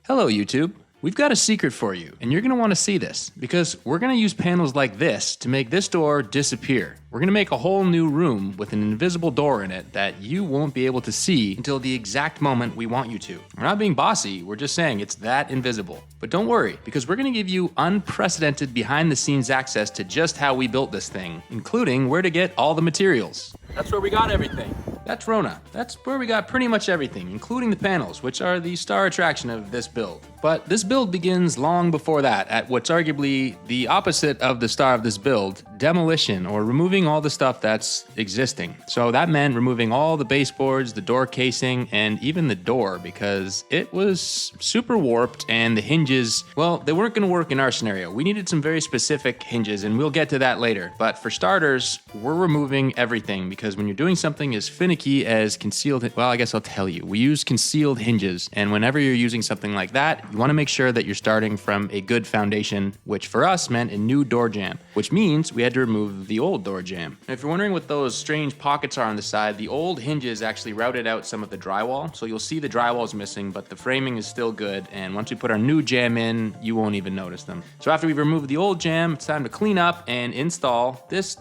Hello YouTube. We've got a secret for you, and you're going to want to see this, because we're going to use panels like this to make this door disappear. We're going to make a whole new room with an invisible door in it that you won't be able to see until the exact moment we want you to. We're not being bossy, we're just saying it's that invisible. But don't worry, because we're going to give you unprecedented behind-the-scenes access to just how we built this thing, including where to get all the materials. That's where we got everything. That's RONA. That's where we got pretty much everything, including the panels, which are the star attraction of this build. But this build begins long before that, at what's arguably the opposite of the star of this build, demolition, or removing all the stuff that's existing. So that meant removing all the baseboards, the door casing, and even the door, because it was super warped and the hinges, well, they weren't going to work in our scenario. We needed some very specific hinges, and we'll get to that later. But for starters, we're removing everything, because when you're doing something as finicky as concealed, well, I guess I'll tell you. We use concealed hinges, and whenever you're using something like that, you want to make sure that you're starting from a good foundation, which for us meant a new door jamb, which means we had to remove the old door jamb. And if you're wondering what those strange pockets are on the side, the old hinges actually routed out some of the drywall, so you'll see the drywall is missing, but the framing is still good, and once we put our new jamb in, you won't even notice them. So after we've removed the old jamb, it's time to clean up and install this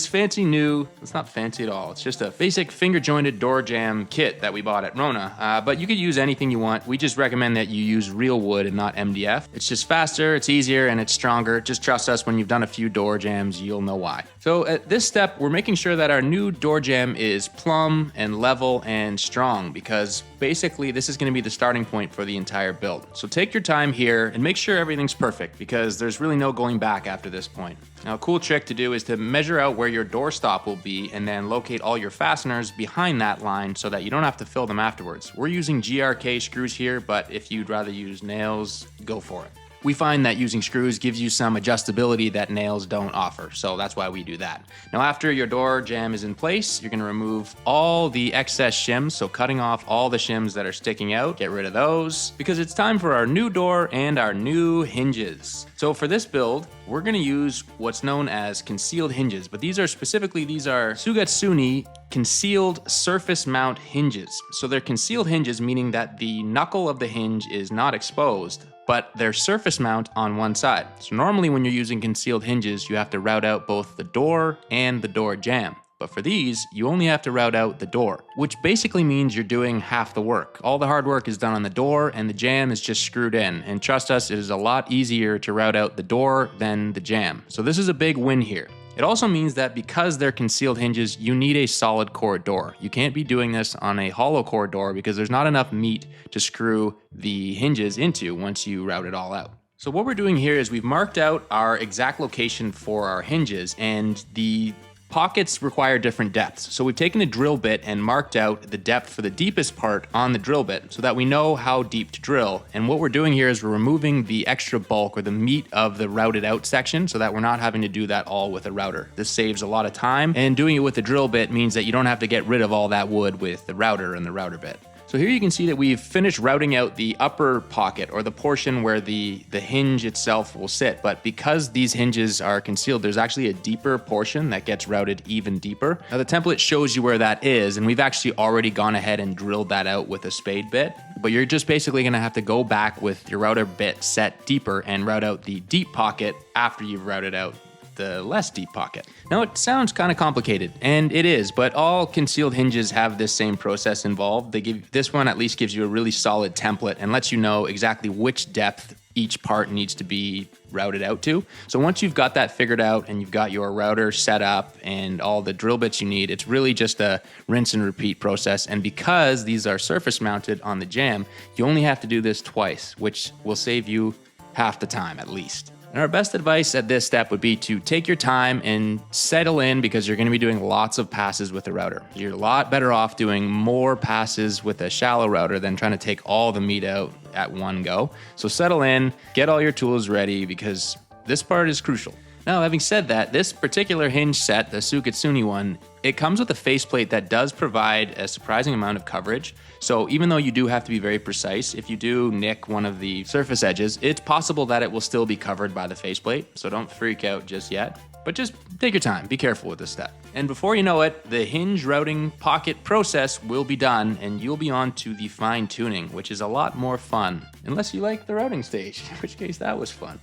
fancy new, it's not fancy at all, it's just a basic finger jointed door jamb kit that we bought at RONA, but you could use anything you want. We just recommend that you use real wood and not MDF. It's just faster, it's easier, and it's stronger. Just trust us, when you've done a few door jambs, you'll know why. So at this step, we're making sure that our new door jamb is plumb and level and strong, because basically this is going to be the starting point for the entire build. So take your time here and make sure everything's perfect, because there's really no going back after this point. Now, a cool trick to do is to measure out where your door stop will be and then locate all your fasteners behind that line so that you don't have to fill them afterwards. We're using GRK screws here, but if you'd rather use nails, go for it. We find that using screws gives you some adjustability that nails don't offer, so that's why we do that. Now, after your door jamb is in place, you're going to remove all the excess shims, so cutting off all the shims that are sticking out, get rid of those, because it's time for our new door and our new hinges. So for this build, we're going to use what's known as concealed hinges, but these are Sugatsuni concealed surface mount hinges. So they're concealed hinges, meaning that the knuckle of the hinge is not exposed, but they're surface mount on one side. So normally when you're using concealed hinges, you have to route out both the door and the door jamb. But for these, you only have to route out the door, which basically means you're doing half the work. All the hard work is done on the door, and the jamb is just screwed in. And trust us, it is a lot easier to route out the door than the jamb. So this is a big win here. It also means that because they're concealed hinges, you need a solid core door. You can't be doing this on a hollow core door because there's not enough meat to screw the hinges into once you route it all out. So what we're doing here is we've marked out our exact location for our hinges, and the pockets require different depths. So we've taken a drill bit and marked out the depth for the deepest part on the drill bit so that we know how deep to drill. And what we're doing here is we're removing the extra bulk or the meat of the routed out section so that we're not having to do that all with a router. This saves a lot of time, and doing it with the drill bit means that you don't have to get rid of all that wood with the router and the router bit. So here you can see that we've finished routing out the upper pocket, or the portion where the hinge itself will sit. But because these hinges are concealed, there's actually a deeper portion that gets routed even deeper. Now the template shows you where that is, and we've actually already gone ahead and drilled that out with a spade bit. But you're just basically gonna have to go back with your router bit set deeper and route out the deep pocket after you've routed out the less deep pocket. Now it sounds kind of complicated, and it is, but all concealed hinges have this same process involved. This one at least gives you a really solid template and lets you know exactly which depth each part needs to be routed out to. So once you've got that figured out and you've got your router set up and all the drill bits you need, it's really just a rinse and repeat process. And because these are surface mounted on the jamb, you only have to do this twice, which will save you half the time at least. And our best advice at this step would be to take your time and settle in, because you're going to be doing lots of passes with the router. You're a lot better off doing more passes with a shallow router than trying to take all the meat out at one go. So settle in, get all your tools ready, because this part is crucial. Now, having said that, this particular hinge set, the Sugatsuni one, it comes with a faceplate that does provide a surprising amount of coverage. So even though you do have to be very precise, if you do nick one of the surface edges, it's possible that it will still be covered by the faceplate, so don't freak out just yet. but just take your time, be careful with this step. And before you know it, the hinge routing pocket process will be done and you'll be on to the fine tuning, which is a lot more fun, unless you like the routing stage, in which case that was fun.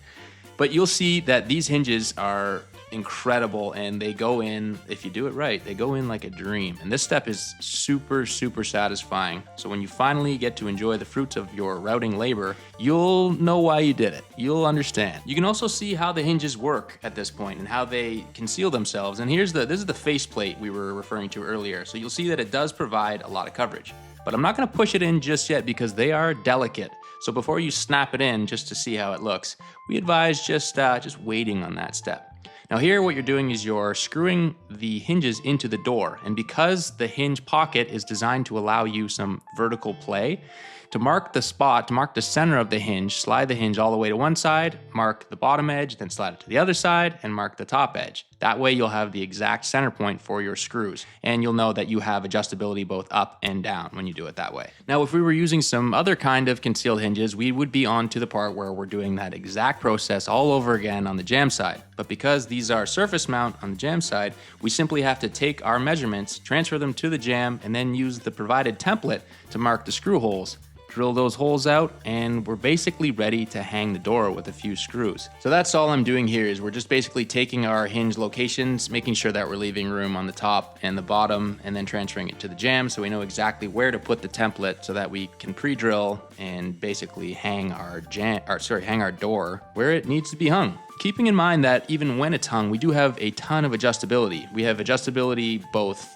But you'll see that these hinges are incredible and they go in, if you do it right, they go in like a dream. And this step is super, super satisfying. So when you finally get to enjoy the fruits of your routing labor, you'll know why you did it. You'll understand. You can also see how the hinges work at this point and how they conceal themselves. And this is the faceplate we were referring to earlier. So you'll see that it does provide a lot of coverage. But I'm not gonna push it in just yet because they are delicate. So before you snap it in just to see how it looks, we advise just waiting on that step. Now here what you're doing is you're screwing the hinges into the door, and because the hinge pocket is designed to allow you some vertical play, to mark the spot, to mark the center of the hinge, slide the hinge all the way to one side, mark the bottom edge, then slide it to the other side, and mark the top edge. That way you'll have the exact center point for your screws, and you'll know that you have adjustability both up and down when you do it that way. Now, if we were using some other kind of concealed hinges, we would be on to the part where we're doing that exact process all over again on the jamb side. But because these are surface mount on the jamb side, we simply have to take our measurements, transfer them to the jamb, and then use the provided template to mark the screw holes. Drill those holes out, and we're basically ready to hang the door with a few screws. So that's all I'm doing here is we're just basically taking our hinge locations, making sure that we're leaving room on the top and the bottom, and then transferring it to the jamb so we know exactly where to put the template so that we can pre-drill and basically hang our door where it needs to be hung. Keeping in mind that even when it's hung, we do have a ton of adjustability. We have adjustability both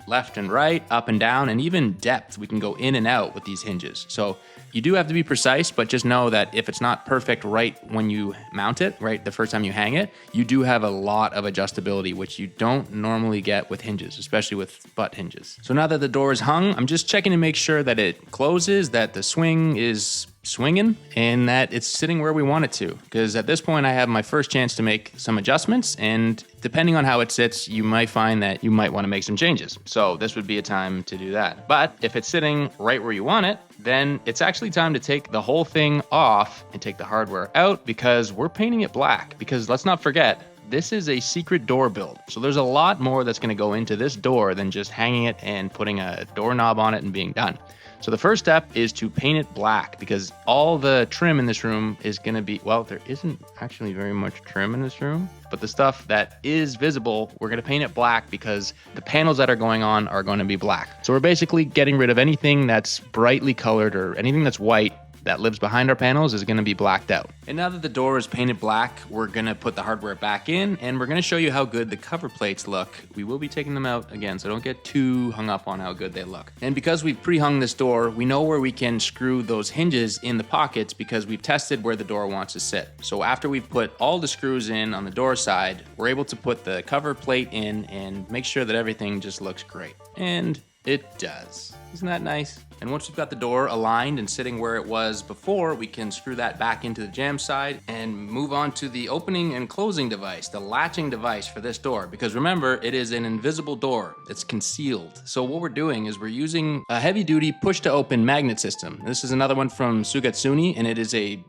left and right, up and down, and even depth. We can go in and out with these hinges. So you do have to be precise, but just know that if it's not perfect right when you mount it, right the first time you hang it, you do have a lot of adjustability, which you don't normally get with hinges, especially with butt hinges. So now that the door is hung, I'm just checking to make sure that it closes, that the swing is swinging, and that it's sitting where we want it to. Because at this point, I have my first chance to make some adjustments, and depending on how it sits, you might find that you might want to make some changes. So this would be a time to do that. But if it's sitting right where you want it, then it's actually time to take the whole thing off and take the hardware out, because we're painting it black. Because let's not forget, this is a secret door build. So there's a lot more that's going to go into this door than just hanging it and putting a doorknob on it and being done. So the first step is to paint it black, because all the trim in this room is going to be, well, there isn't actually very much trim in this room, but the stuff that is visible, we're going to paint it black because the panels that are going on are going to be black. So we're basically getting rid of anything that's brightly colored or anything that's white that lives behind our panels is going to be blacked out. And now that the door is painted black, we're going to put the hardware back in, and we're going to show you how good the cover plates look. We will be taking them out again, so don't get too hung up on how good they look. And because we've pre-hung this door, we know where we can screw those hinges in the pockets because we've tested where the door wants to sit. So after we've put all the screws in on the door side, we're able to put the cover plate in and make sure that everything just looks great. And it does. Isn't that nice? And once we've got the door aligned and sitting where it was before, we can screw that back into the jamb side and move on to the opening and closing device, the latching device for this door. Because remember, it is an invisible door. It's concealed. So what we're doing is we're using a heavy-duty push-to-open magnet system. This is another one from Sugatsuni, and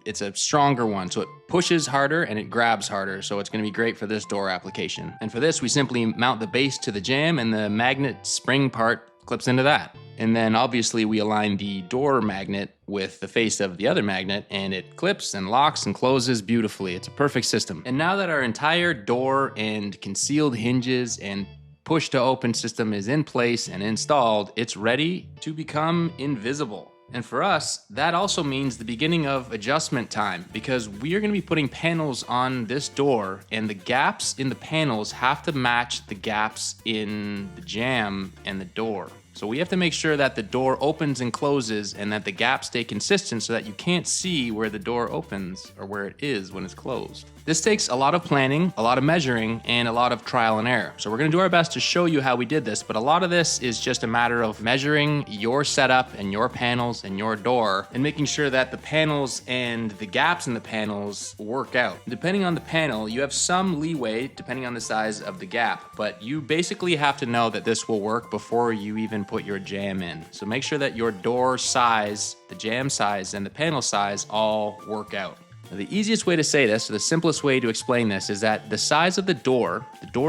it's a stronger one. So it pushes harder and it grabs harder. So it's going to be great for this door application. And for this, we simply mount the base to the jamb, and the magnet spring part clips into that. And then obviously we align the door magnet with the face of the other magnet, and it clips and locks and closes beautifully. It's a perfect system. And now that our entire door and concealed hinges and push to open system is in place and installed, it's ready to become invisible. And for us, that also means the beginning of adjustment time, because we are going to be putting panels on this door, and the gaps in the panels have to match the gaps in the jamb and the door. So we have to make sure that the door opens and closes and that the gaps stay consistent so that you can't see where the door opens or where it is when it's closed. This takes a lot of planning, a lot of measuring, and a lot of trial and error. So we're going to do our best to show you how we did this, but a lot of this is just a matter of measuring your setup and your panels and your door and making sure that the panels and the gaps in the panels work out. Depending on the panel, you have some leeway depending on the size of the gap, but you basically have to know that this will work before you even put your jamb in. So make sure that your door size, the jamb size, and the panel size all work out. Now, the easiest way to say this, or the simplest way to explain this, is that the size of the door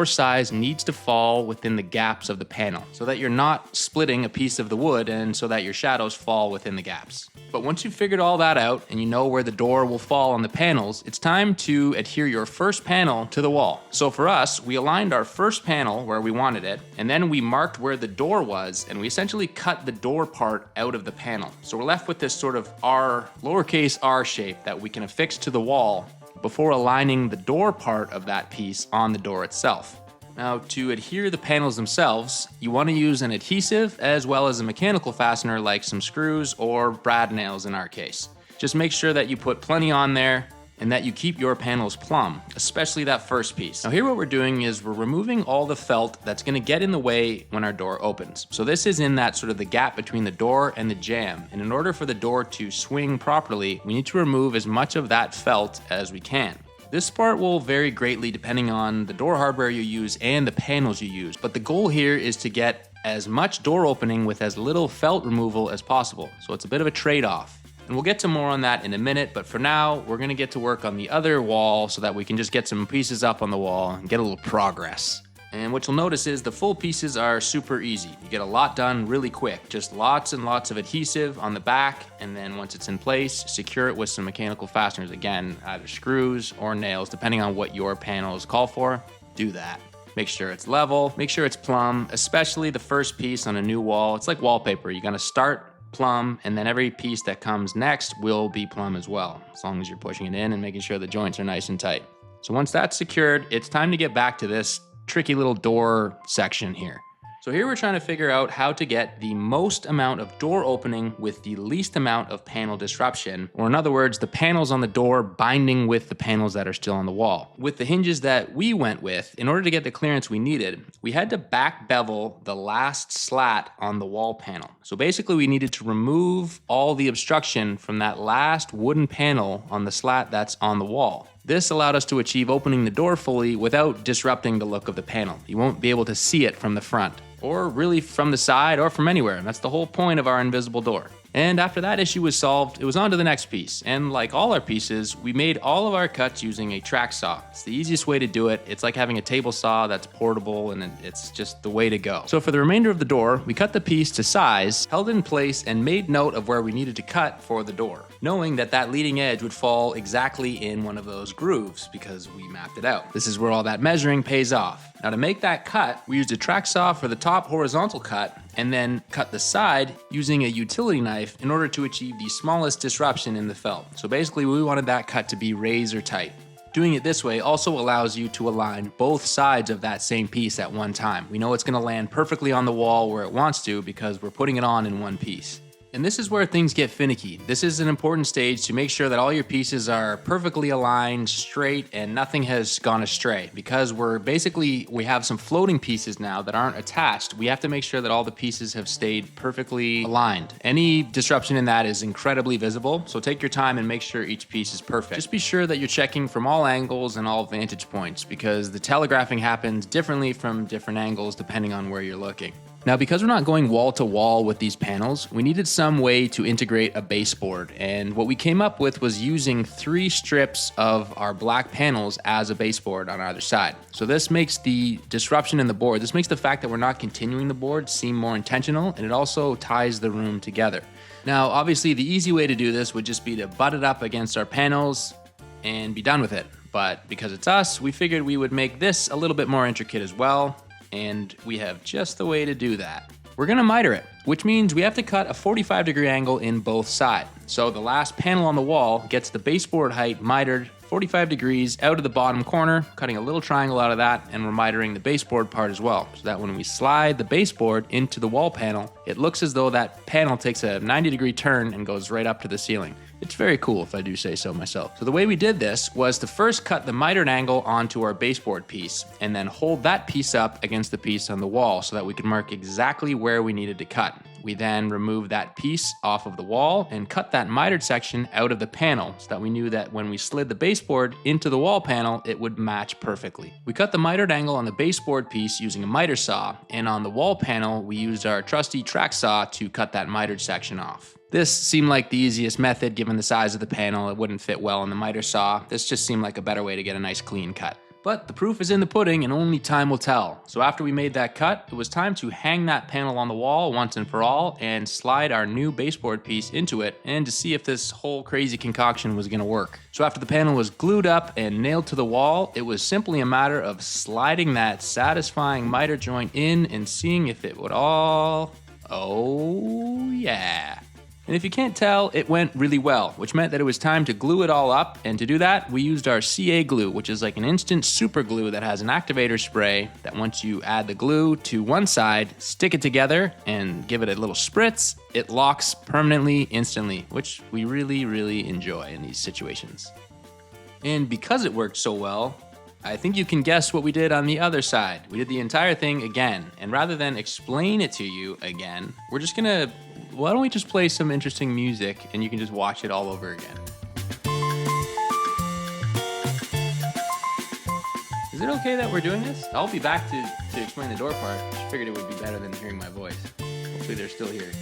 size needs to fall within the gaps of the panel so that you're not splitting a piece of the wood and so that your shadows fall within the gaps. But once you've figured all that out and you know where the door will fall on the panels, it's time to adhere your first panel to the wall. So for us, we aligned our first panel where we wanted it, and then we marked where the door was, and we essentially cut the door part out of the panel. So we're left with this sort of R, lowercase r shape that we can affix to the wall before aligning the door part of that piece on the door itself. Now, to adhere the panels themselves, you want to use an adhesive as well as a mechanical fastener like some screws or brad nails in our case. Just make sure that you put plenty on there and that you keep your panels plumb, especially that first piece. Now here what we're doing is we're removing all the felt that's going to get in the way when our door opens. So this is in that sort of the gap between the door and the jamb, and in order for the door to swing properly, we need to remove as much of that felt as we can. This part will vary greatly depending on the door hardware you use and the panels you use, but the goal here is to get as much door opening with as little felt removal as possible, so it's a bit of a trade-off. And we'll get to more on that in a minute, but for now, we're gonna get to work on the other wall so that we can just get some pieces up on the wall and get a little progress. And what you'll notice is the full pieces are super easy. You get a lot done really quick. Just lots and lots of adhesive on the back, and then once it's in place, secure it with some mechanical fasteners. Again, either screws or nails, depending on what your panels call for. Do that. Make sure it's level, make sure it's plumb, especially the first piece on a new wall. It's like wallpaper. You're gonna start plumb, and then every piece that comes next will be plumb as well, as long as you're pushing it in and making sure the joints are nice and tight. So once that's secured, it's time to get back to this tricky little door section here. So here we're trying to figure out how to get the most amount of door opening with the least amount of panel disruption, or in other words, the panels on the door binding with the panels that are still on the wall. With the hinges that we went with, in order to get the clearance we needed, we had to back bevel the last slat on the wall panel. So basically we needed to remove all the obstruction from that last wooden panel on the slat that's on the wall. This allowed us to achieve opening the door fully without disrupting the look of the panel. You won't be able to see it from the front, or really from the side or from anywhere. And that's the whole point of our invisible door. And after that issue was solved, it was on to the next piece. And like all our pieces, we made all of our cuts using a track saw. It's the easiest way to do it. It's like having a table saw that's portable, and it's just the way to go. So for the remainder of the door, we cut the piece to size, held it in place, and made note of where we needed to cut for the door, knowing that that leading edge would fall exactly in one of those grooves because we mapped it out. This is where all that measuring pays off. Now to make that cut, we used a track saw for the top horizontal cut, and then cut the side using a utility knife in order to achieve the smallest disruption in the felt. So basically we wanted that cut to be razor tight. Doing it this way also allows you to align both sides of that same piece at one time. We know it's gonna land perfectly on the wall where it wants to because we're putting it on in one piece. And this is where things get finicky. This is an important stage to make sure that all your pieces are perfectly aligned, straight, and nothing has gone astray. Because we have some floating pieces now that aren't attached, we have to make sure that all the pieces have stayed perfectly aligned. Any disruption in that is incredibly visible, so take your time and make sure each piece is perfect. Just be sure that you're checking from all angles and all vantage points, because the telegraphing happens differently from different angles depending on where you're looking. Now, because we're not going wall to wall with these panels, we needed some way to integrate a baseboard. And what we came up with was using 3 strips of our black panels as a baseboard on either side. So this makes the disruption in the board, this makes the fact that we're not continuing the board seem more intentional, and it also ties the room together. Now, obviously the easy way to do this would just be to butt it up against our panels and be done with it. But because it's us, we figured we would make this a little bit more intricate as well. And we have just the way to do that. We're gonna miter it, which means we have to cut a 45-degree angle in both sides. So the last panel on the wall gets the baseboard height mitered 45 degrees out of the bottom corner, cutting a little triangle out of that, and we're mitering the baseboard part as well, so that when we slide the baseboard into the wall panel, it looks as though that panel takes a 90-degree turn and goes right up to the ceiling. It's very cool, if I do say so myself. So the way we did this was to first cut the mitered angle onto our baseboard piece, and then hold that piece up against the piece on the wall so that we could mark exactly where we needed to cut. We then removed that piece off of the wall and cut that mitered section out of the panel so that we knew that when we slid the baseboard into the wall panel, it would match perfectly. We cut the mitered angle on the baseboard piece using a miter saw, and on the wall panel, we used our trusty track saw to cut that mitered section off. This seemed like the easiest method given the size of the panel. It wouldn't fit well on the miter saw. This just seemed like a better way to get a nice clean cut. But the proof is in the pudding and only time will tell. So after we made that cut, it was time to hang that panel on the wall once and for all and slide our new baseboard piece into it and to see if this whole crazy concoction was gonna work. So after the panel was glued up and nailed to the wall, it was simply a matter of sliding that satisfying miter joint in and seeing if it would all... Oh yeah. And if you can't tell, it went really well, which meant that it was time to glue it all up. And to do that, we used our CA glue, which is like an instant super glue that has an activator spray that once you add the glue to one side, stick it together and give it a little spritz, it locks permanently, instantly, which we really, really enjoy in these situations. And because it worked so well, I think you can guess what we did on the other side. We did the entire thing again, and rather than explain it to you again, we're just gonna, why don't we just play some interesting music and you can just watch it all over again. Is it okay that we're doing this? I'll be back to explain the door part. Just figured it would be better than hearing my voice. Hopefully they're still here.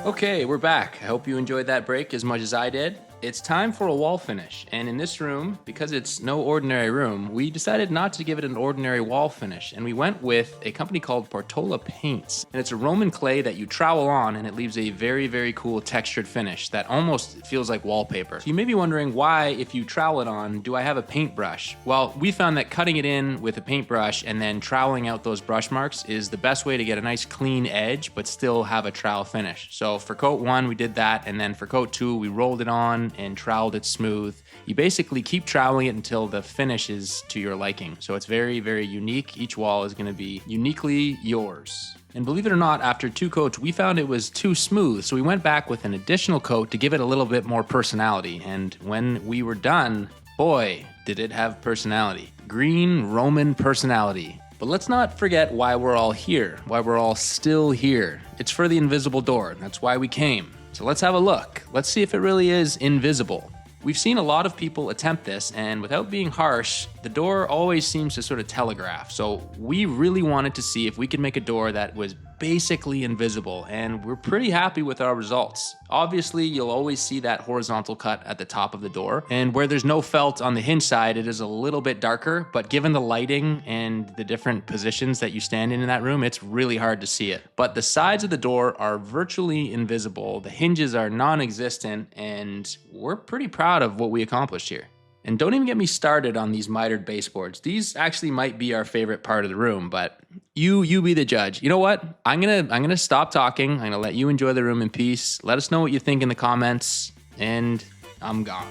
Okay, we're back. I hope you enjoyed that break as much as I did. It's time for a wall finish, and in this room, because it's no ordinary room, we decided not to give it an ordinary wall finish, and we went with a company called Portola Paints. And it's a Roman clay that you trowel on, and it leaves a very, very cool textured finish that almost feels like wallpaper. So you may be wondering why, if you trowel it on, do I have a paintbrush? Well, we found that cutting it in with a paintbrush and then troweling out those brush marks is the best way to get a nice clean edge, but still have a trowel finish. So for coat 1, we did that, and then for coat 2, we rolled it on and troweled it smooth. You basically keep troweling it until the finish is to your liking. So it's very, very unique. Each wall is going to be uniquely yours. And believe it or not, after 2 coats, we found it was too smooth. So we went back with an additional coat to give it a little bit more personality. And when we were done, boy, did it have personality. Green Roman personality. But let's not forget why we're all here, why we're all still here. It's for the invisible door. That's why we came. So let's have a look. Let's see if it really is invisible. We've seen a lot of people attempt this, and without being harsh, the door always seems to sort of telegraph. So we really wanted to see if we could make a door that was basically invisible, and we're pretty happy with our results. Obviously, you'll always see that horizontal cut at the top of the door, and where there's no felt on the hinge side, it is a little bit darker, but given the lighting and the different positions that you stand in that room, it's really hard to see it. But the sides of the door are virtually invisible, the hinges are non-existent, and we're pretty proud of what we accomplished here. And don't even get me started on these mitered baseboards. These actually might be our favorite part of the room, but you be the judge. You know what? I'm gonna stop talking. I'm gonna let you enjoy the room in peace. Let us know what you think in the comments, and I'm gone.